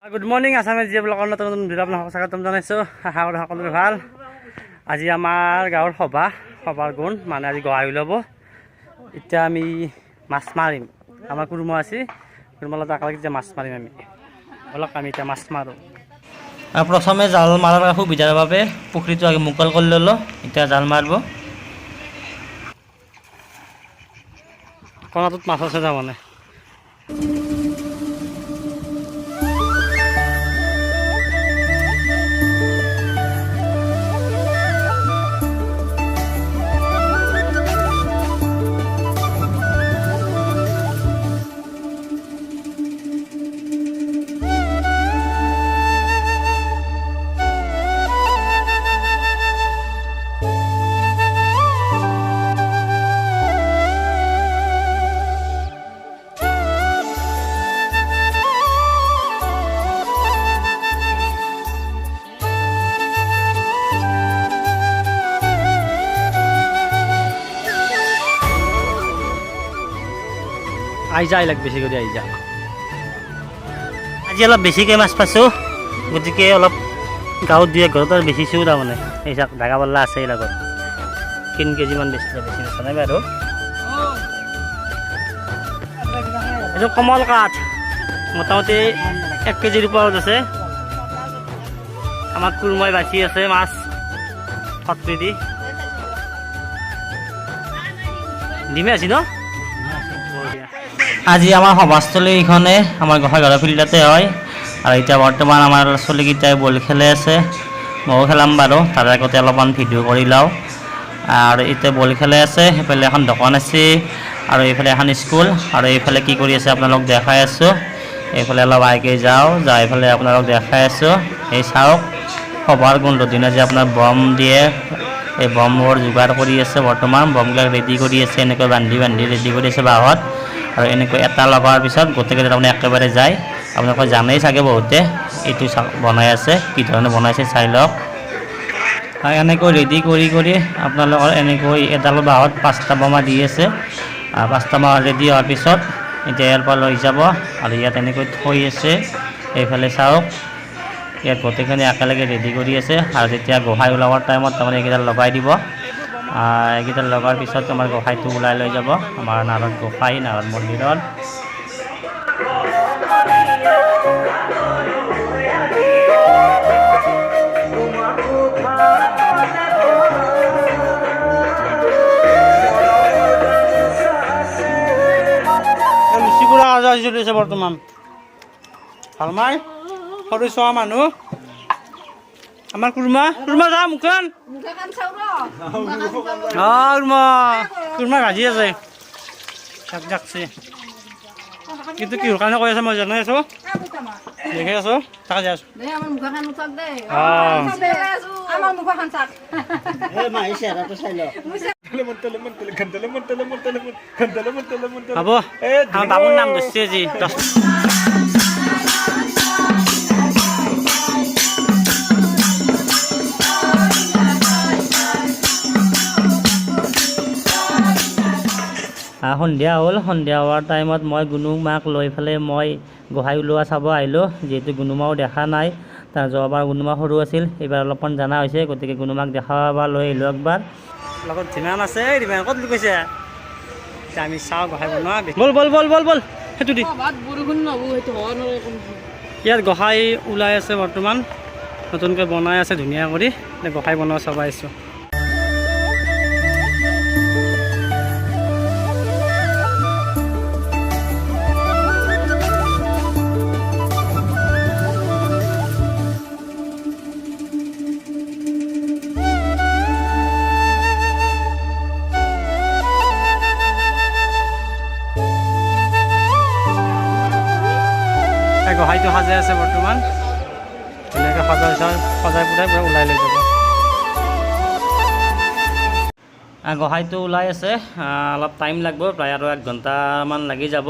Good morning আছামে যি ব্লগৰ নতুন নতুন ভিডিঅ' আপোনাক স্বাগতম জনাইছোঁ। আশা কৰোঁ সকলোৰে ভাল। আজি আমাৰ গাঁৱৰ সভাৰ গুণ মানে আজি গোহাই ওলাব। এতিয়া আমি মাছ মাৰিম। আমাৰ কুৰুমা আছে, কুৰুমাৰ লগত একেলগে এতিয়া মাছ মাৰিম আমি। অলপ আমি এতিয়া মাছ মাৰোঁ। প্ৰথমে জাল মাৰাৰ সুবিধাৰ বাবে পুখুৰীটো আগে মুকল কৰি ল'লোঁ। এতিয়া জাল মাৰিব। কণাটোত মাছ আছে তাৰমানে। আইজা আইলাক বেছি কৰি আইজা। আজি অলপ বেছিকৈ মাছ পাইছোঁ, গতিকে অলপ গাঁৱত দুই এক ঘৰত বেচিছোঁ তাৰমানে। এই চাওক ডাগা পাল্লা আছে এই লগত। 3 কেজিমান বেছিলে বেছি নাছা নাই বাৰু। এইটো কমল কাঠ, মোটামুটি 1 কেজিৰ ওপৰত আছে। আমাৰ কুৰুমাই বাচি আছে মাছ ফটৰি দি। ডিমে আছি ন? আজি আমাৰ সভাস্থলী এইখনে আমাৰ গোহাঁইঘৰৰ ফিল্ডতে হয়। আৰু এতিয়া বৰ্তমান আমাৰ চলিকেইটাই বল খেলে আছে, ময়ো খেলাম বাৰু। তাৰ আগতে অলপমান ভিডিঅ' কৰি লওঁ। আৰু এতিয়া বল খেলে আছে, সেইফালে এখন দোকান আছে আৰু এইফালে এখন স্কুল। আৰু এইফালে কি কৰি আছে আপোনালোক দেখাই আছোঁ। এইফালে অলপ আগে যাই এইফালে আপোনালোক দেখাই আছোঁ। এই চাওক সভাৰ গুণৰ দিনা যে আপোনাৰ বম দিয়ে, এই বমবোৰ যোগাৰ কৰি আছে বৰ্তমান। বমবিলাক ৰেডি কৰি আছে, এনেকৈ বান্ধি ৰেডি কৰি আছে বাঁহত। আৰু এনেকৈ এটা লগাৰ পিছত গোটেইকেইটা তাৰমানে একেবাৰে যায়। আপোনালোকে জানেই চাগে বহুতে এইটো বনাই আছে, কি ধৰণে বনাইছে চাই লওক। এনেকৈ ৰেডি কৰি আপোনালোকৰ এনেকৈ এডাল বাঁহত 5টা বোমা দি আছে। 5টা বোমা ৰেডি হোৱাৰ পিছত এতিয়া ইয়াৰ পৰা লৈ যাব আৰু ইয়াত এনেকৈ থৈ আছে। এইফালে চাওক ইয়াত গোটেইখিনি একেলগে ৰেডি কৰি আছে। আৰু যেতিয়া গোহাঁই ওলাবৰ টাইমত তাৰমানে এইকেইডাল লগাই দিব। এইকেইডাল লগাৰ পিছত আমাৰ গোহাঁইটো ওলাই লৈ যাব আমাৰ নাৰদ গোহাঁই, নাৰদ মন্দিৰত। লুচিপুৰা আজা চলি আছে বৰ্তমান। ভাল মাই সৰু চোৱা মানুহ আমাৰ কুৰুমা যা মুখখন কুৰুমা ভাজি আছে যাকছে। কিন্তু কিহৰ কাৰণে কৈ আছে মই জানাই আছো, দেখি আছো তাকে যাই আছো। হ'ব আমাৰ বাবুৰ নাম ধৰিছে আজি 10। সন্ধিয়া হ'ল। সন্ধিয়া হোৱাৰ টাইমত মই গুণুমাক লৈ পেলাই মই গোহাঁই ওলোৱা চাব আহিলোঁ। যিহেতু গুণুমাও দেখা নাই, তাৰ যোৱাবাৰ গুণুমা সৰু আছিল, এইবাৰ অলপমান জানা হৈছে, গতিকে গুণুমাক দেখাব লৈ আহিলোঁ একবাৰ। লগত যিমান আছে যিমান ক'ত গৈছে এতিয়া আমি চাওঁ গোহাঁই বনোৱা। বল সেইটো দি ইয়াত গোহাঁই ওলাই আছে বৰ্তমান, নতুনকৈ বনাই আছে ধুনীয়া কৰি। গোহাঁই বনোৱা চাব আহিছোঁ। গোহাঁইটো সাজাই আছে বৰ্তমান, ধুনীয়াকৈ সজাই পুৰাই পুৰা ওলাই লৈ যাব। গোহাঁইটো ওলাই আছে, অলপ টাইম লাগিব, প্ৰায় আৰু 1 ঘণ্টামান লাগি যাব।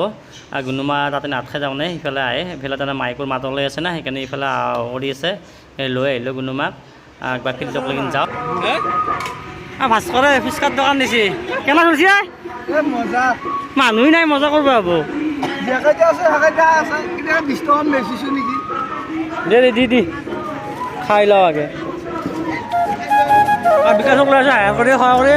গুণুমা তাতে নাথাকে তাৰমানে, সিফালে আহে। এইফালে তাৰমানে মাইকৰ মাত লৈ আছে না, সেইকাৰণে ইফালে কৰি আছে। লৈ আহিলোঁ গুণুমাক। বাকী লগিন যাওঁ। ভাস্কৰে ফুচকাৰ দোকান দিছে, কেনে চলিছে? মজা মানুহ নাই, মজা কৰিব হ'ব। আছে 20 টকা বেচিছোঁ নেকি। দে দি দি খাই লওঁ আগে আৰু বিকাশক লৈ আছো হায়াৰ কৰি সহায় কৰি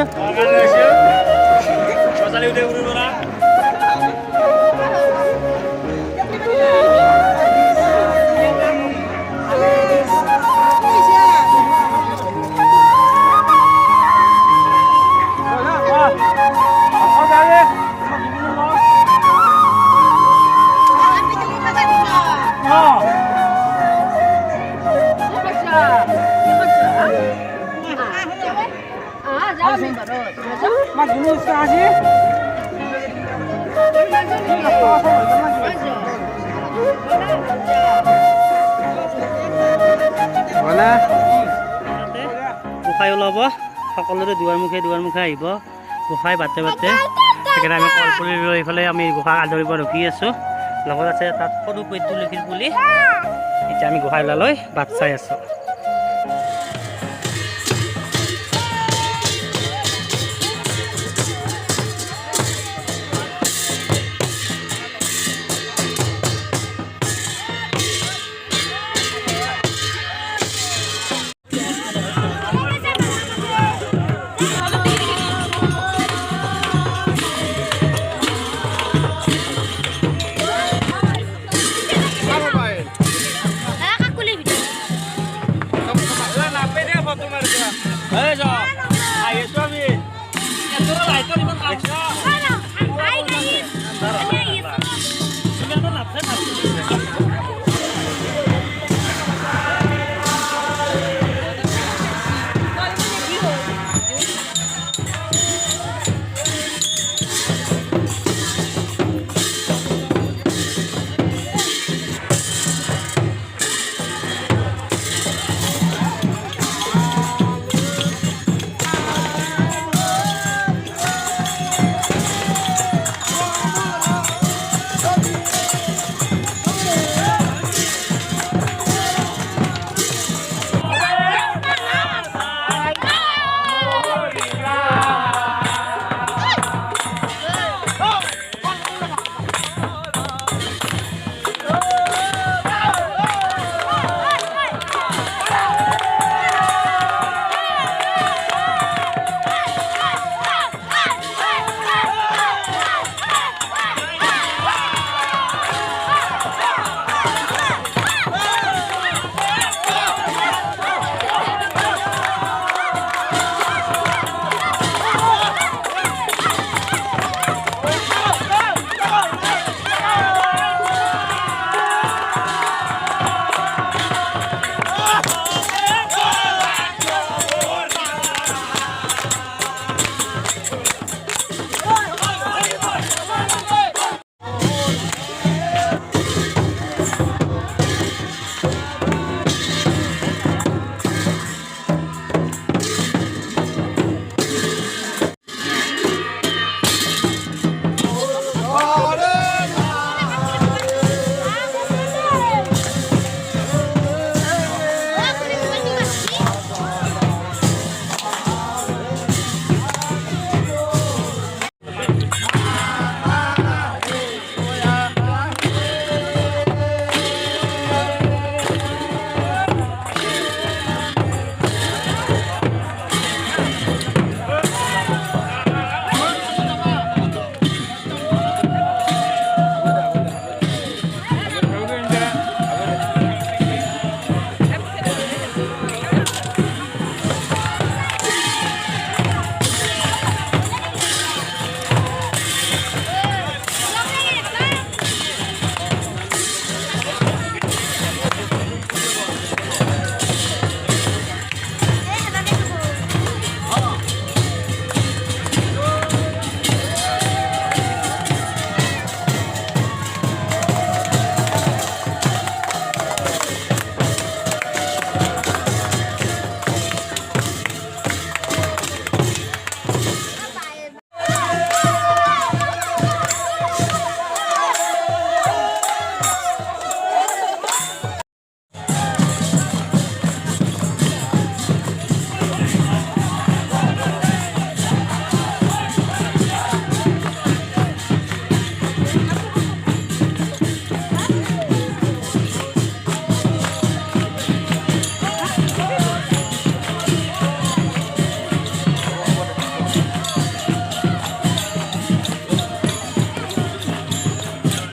Mas dulu sekali. Mana? Bukai ulab, সকলোৰে দুৱাৰ মুখে আহিব গোসাঁই বাটে বাটে সেইকাৰণে আমি কলপুলি লৈ ফালে আমি গোসাঁই আদৰিব ৰখি আছোঁ লগত আছে তাত সৰু তুলসীৰ পুলি এতিয়া আমি গোসাঁই ওলালৈ বাট চাই আছোঁ Ayo, ayo, ayo,